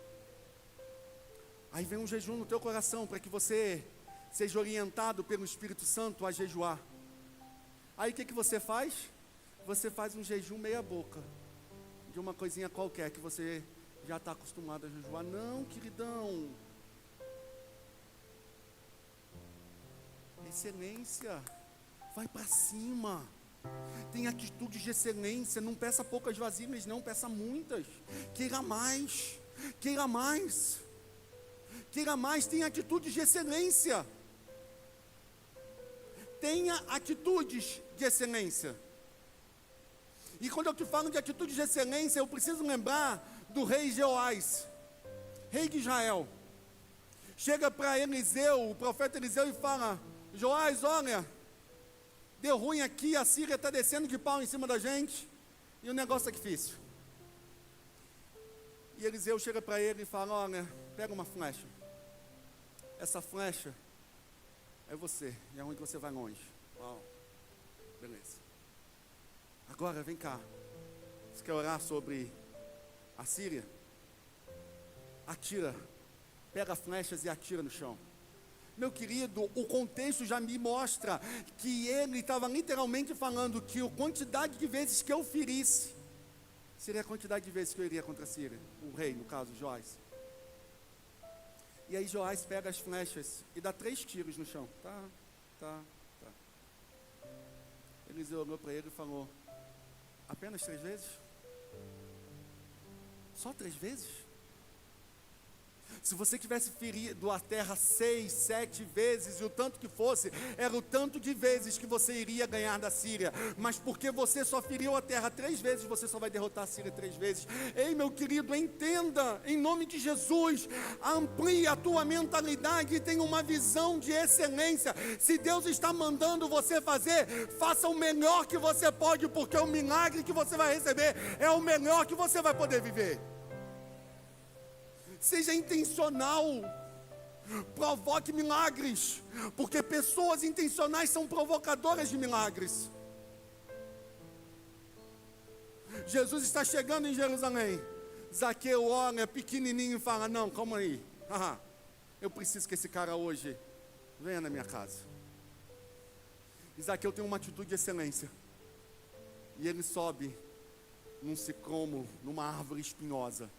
Aí vem um jejum no teu coração, para que você seja orientado pelo Espírito Santo a jejuar. Aí o que você faz? Você faz um jejum meia boca, de uma coisinha qualquer, que você já está acostumado a jejuar. Não, queridão. Excelência. Vai para cima. Tem atitudes de excelência. Não peça poucas vasilhas, não, peça muitas. Queira mais. Queira mais. Queira mais, tenha atitudes de excelência. Tenha atitudes de excelência. E quando eu te falo de atitudes de excelência, eu preciso lembrar do rei Jeoás, rei de Israel. Chega para Eliseu, o profeta Eliseu, e fala, Joás, olha, deu ruim aqui, a Síria está descendo de pau em cima da gente, e o negócio é difícil. E Eliseu chega para ele e fala, olha, pega uma flecha. Essa flecha é você, e é onde você vai longe. Uau, beleza. Agora, vem cá. Você quer orar sobre a Síria? Atira. Pega flechas e atira no chão. Meu querido, o contexto já me mostra que ele estava literalmente falando que a quantidade de vezes que eu ferisse seria a quantidade de vezes que eu iria contra a Síria. O rei, no caso, Joás. E aí Joás pega as flechas e dá 3 tiros no chão. Tá. Eliseu olhou para ele e falou, apenas 3 vezes? Só 3 vezes? Se você tivesse ferido a terra 6, 7 vezes, e o tanto que fosse, era o tanto de vezes que você iria ganhar da Síria. Mas porque você só feriu a terra 3 vezes, você só vai derrotar a Síria 3 vezes. Ei, meu querido, entenda, em nome de Jesus, amplie a tua mentalidade e tenha uma visão de excelência. Se Deus está mandando você fazer, faça o melhor que você pode, porque o milagre que você vai receber é o melhor que você vai poder viver. Seja intencional, provoque milagres, porque pessoas intencionais são provocadoras de milagres. Jesus está chegando em Jerusalém. Zaqueu olha pequenininho e fala, não, calma aí, eu preciso que esse cara hoje venha na minha casa. E Zaqueu tem uma atitude de excelência, e ele sobe num sicômoro, numa árvore espinhosa,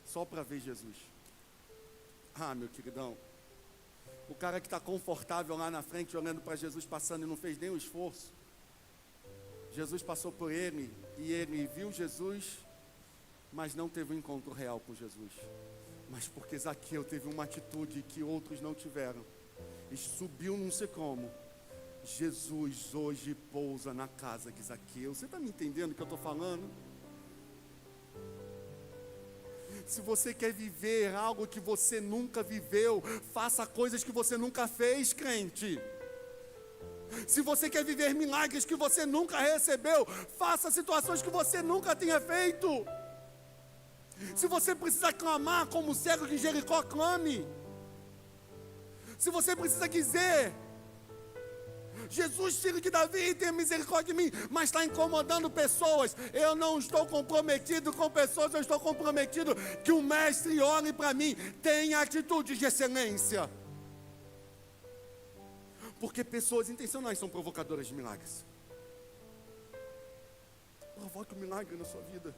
só para ver Jesus. Meu queridão, o cara que está confortável lá na frente, olhando para Jesus passando e não fez nem o esforço. Jesus passou por ele, e ele viu Jesus, mas não teve um encontro real com Jesus. Mas porque Zaqueu teve uma atitude que outros não tiveram, e subiu num sicômoro. Jesus hoje pousa na casa de Zaqueu. Você está me entendendo o que eu estou falando? Se você quer viver algo que você nunca viveu, faça coisas que você nunca fez, crente. Se você quer viver milagres que você nunca recebeu, faça situações que você nunca tenha feito. Se você precisa clamar como o cego de Jericó, clame. Se você precisa dizer Jesus, filho de Davi, tenha misericórdia de mim. Mas está incomodando pessoas. Eu não estou comprometido com pessoas, eu estou comprometido que o mestre olhe para mim, tenha atitudes de excelência. Porque pessoas intencionais são provocadoras de milagres. Provoque um milagre na sua vida.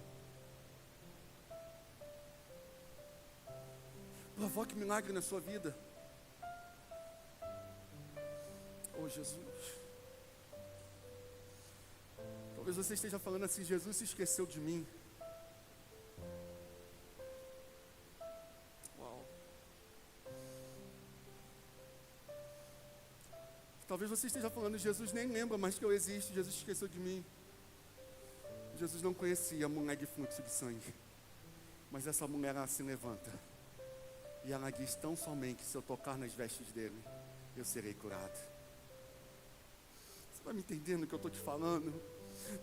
Provoque um milagre na sua vida. Oh, Jesus. Talvez você esteja falando assim: Jesus se esqueceu de mim. Uau. Talvez você esteja falando: Jesus nem lembra mais que eu existo, Jesus se esqueceu de mim. Jesus não conhecia a mulher de fluxo de sangue. Mas essa mulher, ela se levanta. E ela diz: tão somente se eu tocar nas vestes dele, eu serei curado. Você vai me entendendo o que eu estou te falando?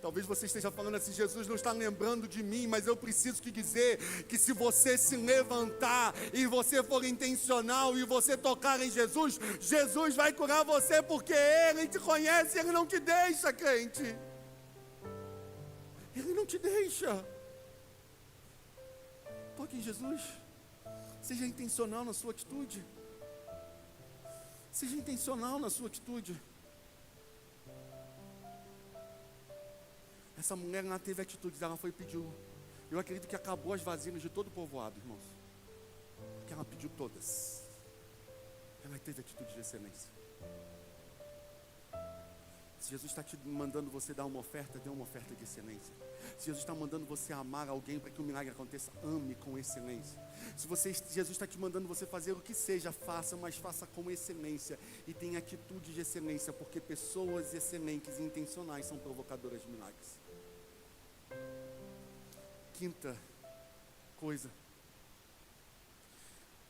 Talvez você esteja falando assim: Jesus não está lembrando de mim, mas eu preciso te dizer que se você se levantar e você for intencional e você tocar em Jesus, Jesus vai curar você, porque Ele te conhece, Ele não te deixa, crente. Ele não te deixa. Toque em Jesus. Seja intencional na sua atitude. Seja intencional na sua atitude. Essa mulher não teve atitudes, ela foi e pediu. Eu acredito que acabou as vasilhas de todo o povoado, irmãos. Porque ela pediu todas. Ela teve atitude de excelência. Se Jesus está te mandando você dar uma oferta, dê uma oferta de excelência. Se Jesus está mandando você amar alguém para que o milagre aconteça, ame com excelência. Se Jesus está te mandando você fazer o que seja, faça, mas faça com excelência. E tenha atitude de excelência, porque pessoas excelentes e intencionais são provocadoras de milagres. Quinta coisa.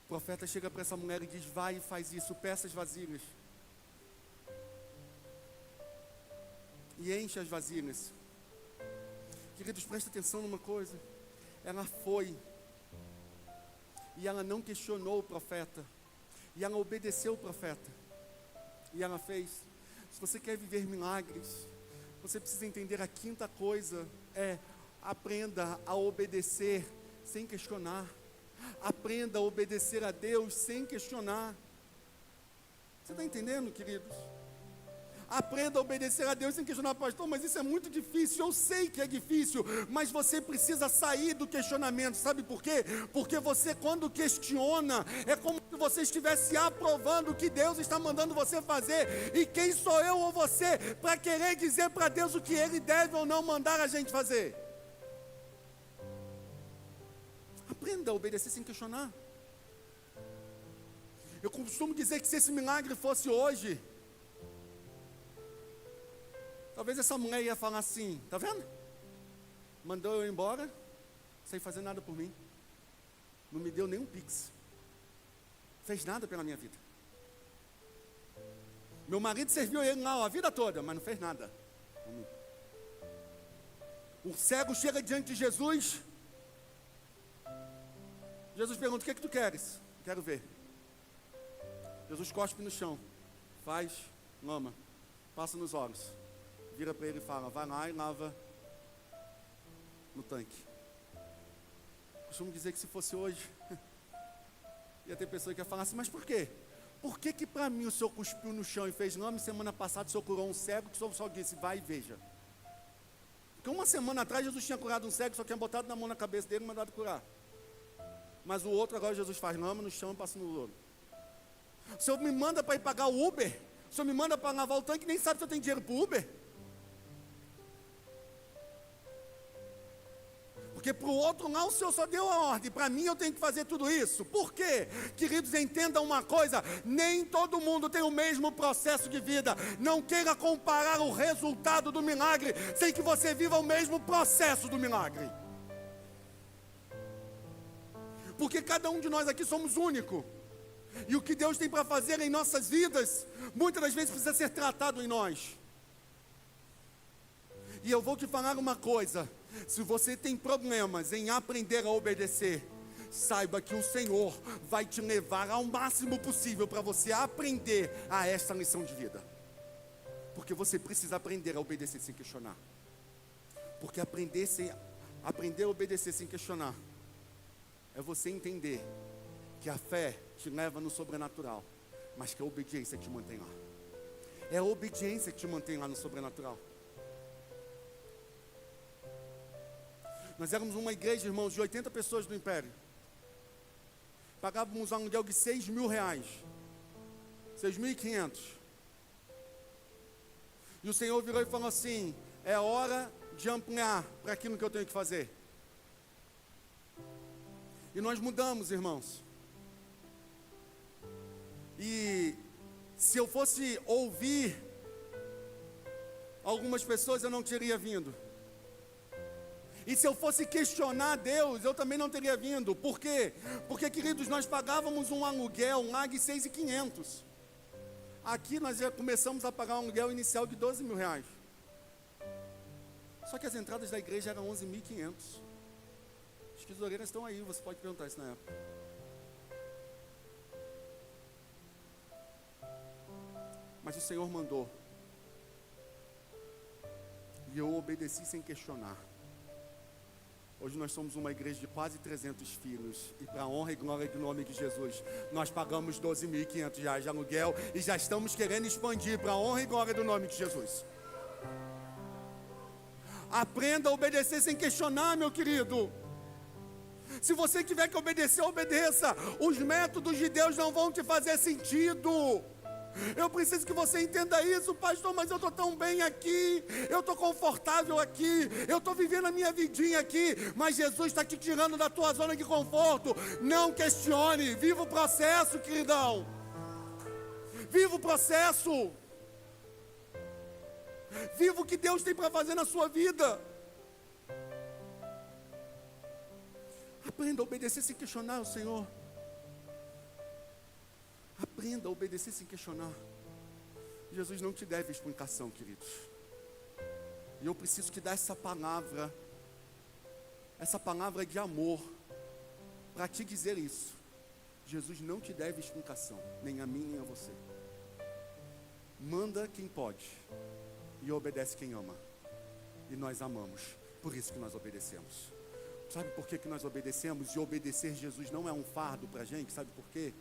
O profeta chega para essa mulher e diz: vai e faz isso, peça as vasilhas. E enche as vasilhas. Queridos, presta atenção numa coisa. Ela foi. E ela não questionou o profeta. E ela obedeceu o profeta. E ela fez. Se você quer viver milagres, você precisa entender a quinta coisa. Aprenda a obedecer sem questionar. Aprenda a obedecer a Deus sem questionar. Você está entendendo, queridos? Aprenda a obedecer a Deus sem questionar: pastor, mas isso é muito difícil. Eu sei que é difícil, mas você precisa sair do questionamento. Sabe por quê? Porque você, quando questiona, é como se você estivesse aprovando o que Deus está mandando você fazer. E quem sou eu ou você para querer dizer para Deus o que Ele deve ou não mandar a gente fazer? Aprenda a obedecer sem questionar. Eu costumo dizer que se esse milagre fosse hoje, talvez essa mulher ia falar assim: tá vendo? Mandou eu embora, sem fazer nada por mim. Não me deu nenhum pix. Fez nada pela minha vida. Meu marido serviu ele lá a vida toda, mas não fez nada por mim. O cego chega diante de Jesus. Jesus pergunta: o que é que tu queres? Quero ver. Jesus cospe no chão. Faz lama. Passa nos olhos. Vira para ele e fala: vai lá e lava no tanque. Costumo dizer que se fosse hoje, ia ter pessoa que ia falar assim: mas por quê? Por que para mim o Senhor cuspiu no chão e fez lama, e semana passada o Senhor curou um cego, que o Senhor só disse: vai e veja? Porque uma semana atrás Jesus tinha curado um cego, só tinha botado na mão na cabeça dele e mandado curar. Mas o outro agora Jesus faz lama no chão e passa no lodo. O Senhor me manda para ir pagar o Uber, o Senhor me manda para lavar o tanque, nem sabe se eu tenho dinheiro para o Uber. Porque para o outro lá o Senhor só deu a ordem, para mim eu tenho que fazer tudo isso. Por quê? Queridos, entendam uma coisa: nem todo mundo tem o mesmo processo de vida. Não queira comparar o resultado do milagre sem que você viva o mesmo processo do milagre. Porque cada um de nós aqui somos único. E o que Deus tem para fazer em nossas vidas, muitas das vezes precisa ser tratado em nós. E eu vou te falar uma coisa: se você tem problemas em aprender a obedecer, saiba que o Senhor vai te levar ao máximo possível para você aprender a esta lição de vida. Porque você precisa aprender a obedecer sem questionar. Porque aprender a obedecer sem questionar é você entender que a fé te leva no sobrenatural, mas que a obediência te mantém lá. É a obediência que te mantém lá no sobrenatural. Nós éramos uma igreja, irmãos, de 80 pessoas do Império. Pagávamos um aluguel de R$6.000, 6.500. E o Senhor virou e falou assim: é hora de ampliar para aquilo que eu tenho que fazer. E nós mudamos, irmãos. E se eu fosse ouvir algumas pessoas, eu não teria vindo. E se eu fosse questionar Deus, eu também não teria vindo. Por quê? Porque, queridos, nós pagávamos um aluguel lá de 6.500. Aqui nós já começamos a pagar um aluguel inicial de R$12.000. Só que as entradas da igreja eram 11.500. As tesoureiras estão aí, você pode perguntar isso na época. Mas o Senhor mandou. E eu obedeci sem questionar. Hoje nós somos uma igreja de quase 300 filhos. E para a honra e glória do nome de Jesus, nós pagamos R$12.500 de aluguel. E já estamos querendo expandir para a honra e glória do nome de Jesus. Aprenda a obedecer sem questionar, meu querido. Se você tiver que obedecer, obedeça. Os métodos de Deus não vão te fazer sentido. Eu preciso que você entenda isso, pastor, mas eu estou tão bem aqui, eu estou confortável aqui, eu estou vivendo a minha vidinha aqui, mas Jesus está te tirando da tua zona de conforto. Não questione, viva o processo, queridão. Viva o processo. Viva o que Deus tem para fazer na sua vida. Aprenda a obedecer sem questionar o Senhor. Aprenda a obedecer sem questionar. Jesus não te deve explicação, queridos. E eu preciso que dar essa palavra de amor, para te dizer isso. Jesus não te deve explicação, nem a mim, nem a você. Manda quem pode, e obedece quem ama. E nós amamos, por isso que nós obedecemos. Sabe por que nós obedecemos? E obedecer Jesus não é um fardo para a gente, sabe por quê?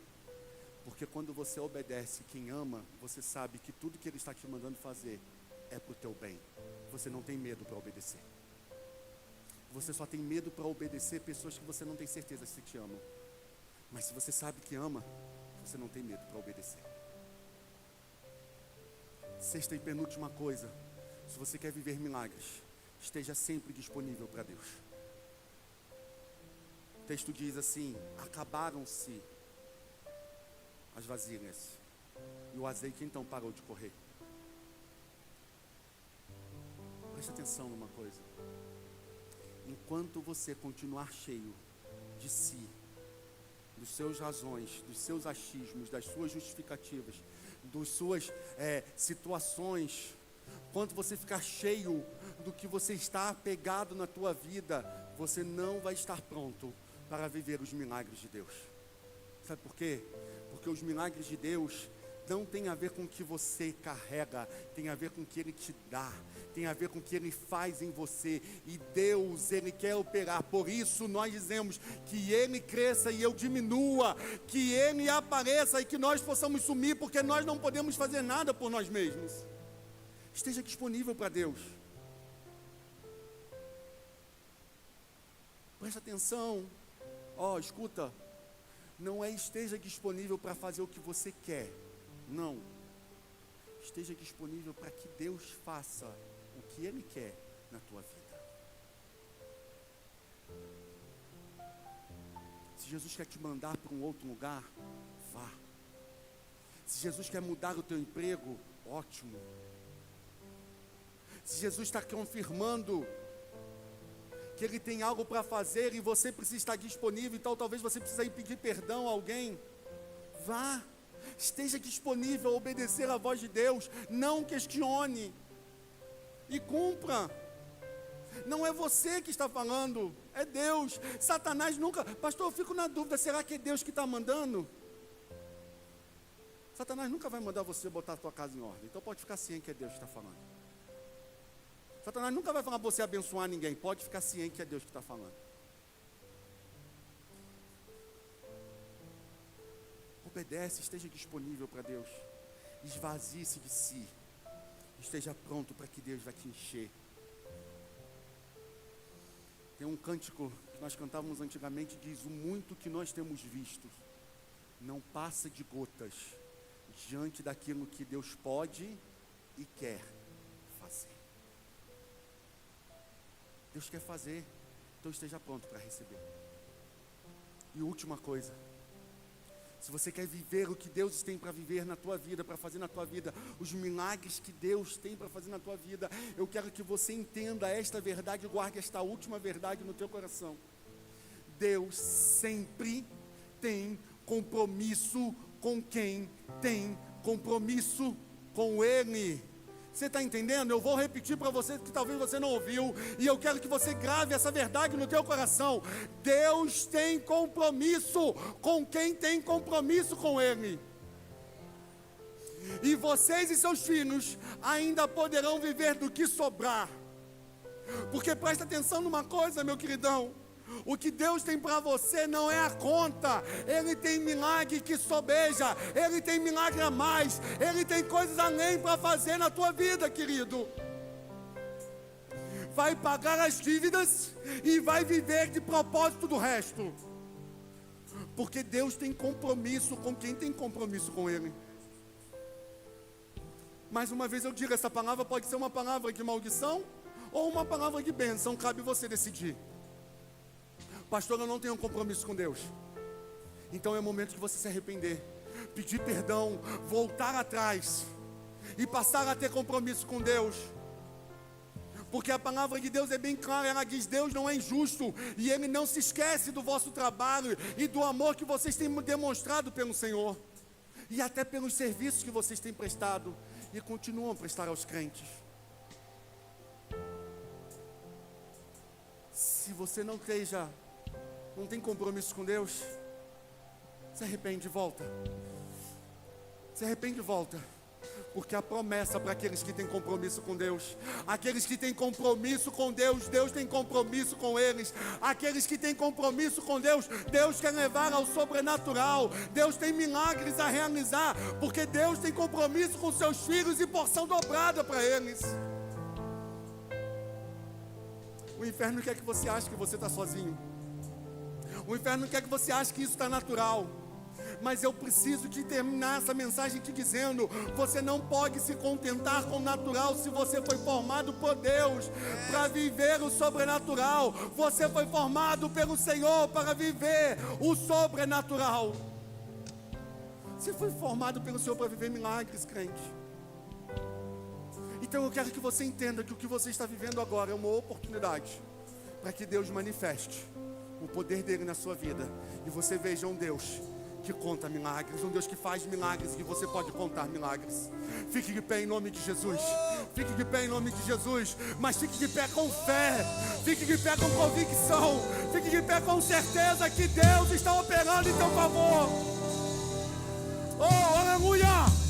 Porque quando você obedece quem ama, você sabe que tudo que Ele está te mandando fazer é para o teu bem. Você não tem medo para obedecer. Você só tem medo para obedecer pessoas que você não tem certeza se te amam. Mas se você sabe que ama, você não tem medo para obedecer. Sexta e penúltima coisa: se você quer viver milagres, esteja sempre disponível para Deus. O texto diz assim: acabaram-se as vasilhas, e o azeite então parou de correr. Preste atenção numa coisa: enquanto você continuar cheio de si, dos seus razões, dos seus achismos, das suas justificativas, das suas situações, enquanto você ficar cheio do que você está apegado na tua vida, você não vai estar pronto para viver os milagres de Deus. Sabe por quê? Porque os milagres de Deus não tem a ver com o que você carrega, tem a ver com o que Ele te dá, tem a ver com o que Ele faz em você. E Deus, Ele quer operar. Por isso nós dizemos que Ele cresça e eu diminua, que Ele apareça e que nós possamos sumir, porque nós não podemos fazer nada por nós mesmos. Esteja disponível para Deus. Presta atenção. Escuta. Não é esteja disponível para fazer o que você quer. Não. Esteja disponível para que Deus faça o que Ele quer na tua vida. Se Jesus quer te mandar para um outro lugar, vá. Se Jesus quer mudar o teu emprego, ótimo. Se Jesus está confirmando que Ele tem algo para fazer e você precisa estar disponível, então talvez você precise ir pedir perdão a alguém, vá. Esteja disponível a obedecer a voz de Deus. Não questione e cumpra. Não é você que está falando, é Deus. Satanás nunca... Pastor, eu fico na dúvida, será que é Deus que está mandando? Satanás nunca vai mandar você botar a tua casa em ordem. Então pode ficar ciente que é Deus que está falando. Satanás nunca vai falar para você abençoar ninguém. Pode ficar ciente que é Deus que está falando. Obedece, esteja disponível para Deus. Esvazie-se de si. Esteja pronto para que Deus vai te encher. Tem um cântico que nós cantávamos antigamente, diz: o muito que nós temos visto não passa de gotas diante daquilo que Deus pode e quer fazer. Deus quer fazer, então esteja pronto para receber. E última coisa, se você quer viver o que Deus tem para viver na tua vida, para fazer na tua vida, os milagres que Deus tem para fazer na tua vida, eu quero que você entenda esta verdade e guarde esta última verdade no teu coração. Deus sempre tem compromisso com quem tem compromisso com Ele. Você está entendendo? Eu vou repetir para você que talvez você não ouviu, e eu quero que você grave essa verdade no teu coração. Deus tem compromisso com quem tem compromisso com Ele. E vocês e seus filhos ainda poderão viver do que sobrar. Porque presta atenção numa coisa, meu queridão. O que Deus tem para você não é a conta. Ele tem milagre que sobeja. Ele tem milagre a mais. Ele tem coisas além para fazer na tua vida, querido. Vai pagar as dívidas e vai viver de propósito do resto. Porque Deus tem compromisso com quem tem compromisso com Ele. Mais uma vez eu digo, essa palavra pode ser uma palavra de maldição ou uma palavra de bênção. Cabe você decidir. Pastor, eu não tenho um compromisso com Deus. Então é o momento de você se arrepender, pedir perdão, voltar atrás e passar a ter compromisso com Deus. Porque a palavra de Deus é bem clara, ela diz: Deus não é injusto e Ele não se esquece do vosso trabalho e do amor que vocês têm demonstrado pelo Senhor. E até pelos serviços que vocês têm prestado e continuam a prestar aos crentes. Se você não tem compromisso com Deus, se arrepende e volta. Se arrepende e volta. Porque a promessa para aqueles que têm compromisso com Deus, aqueles que têm compromisso com Deus, Deus tem compromisso com eles. Aqueles que têm compromisso com Deus, Deus quer levar ao sobrenatural. Deus tem milagres a realizar, porque Deus tem compromisso com seus filhos e porção dobrada para eles. O inferno quer que você ache que você está sozinho. O inferno quer que você ache que isso está natural. Mas eu preciso de terminar essa mensagem te dizendo: você não pode se contentar com o natural se você foi formado por Deus para viver o sobrenatural. Você foi formado pelo Senhor para viver o sobrenatural. Você foi formado pelo Senhor para viver milagres, crente. Então eu quero que você entenda que o que você está vivendo agora é uma oportunidade para que Deus manifeste o poder dele na sua vida e você veja um Deus que conta milagres, um Deus que faz milagres e que você pode contar milagres. Fique de pé em nome de Jesus. Fique de pé em nome de Jesus. Mas fique de pé com fé. Fique de pé com convicção. Fique de pé com certeza que Deus está operando em teu favor. Oh, aleluia!